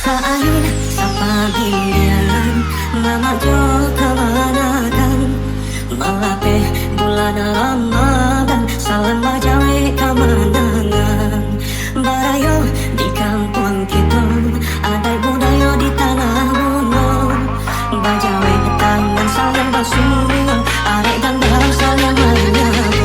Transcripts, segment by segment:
Kain sa pagilian, mamajo kamanakan, malape bulan Ramadan, salam bajawe kemenangan. Barayo di kampung kita, ada budaya di tanah gunung. Bajawe tangan saling basuh, arek gandang saling menyambung.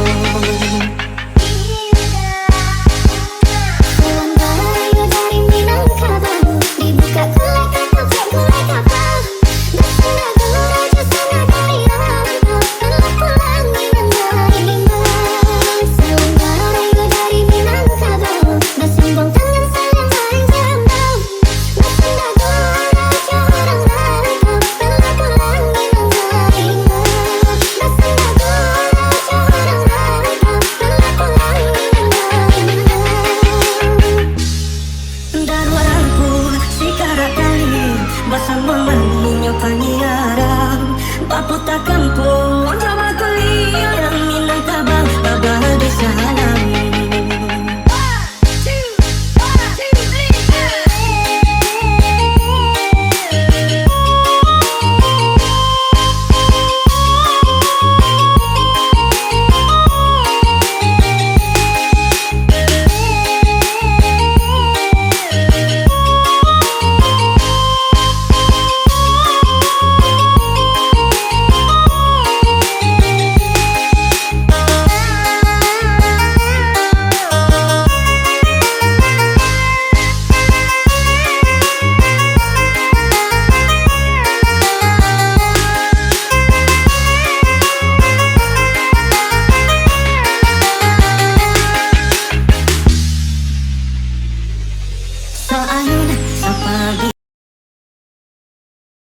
Bersama menunjuk penyiaran Baputa kampung Jawa keliaran Minangkabau Babah di salam. So I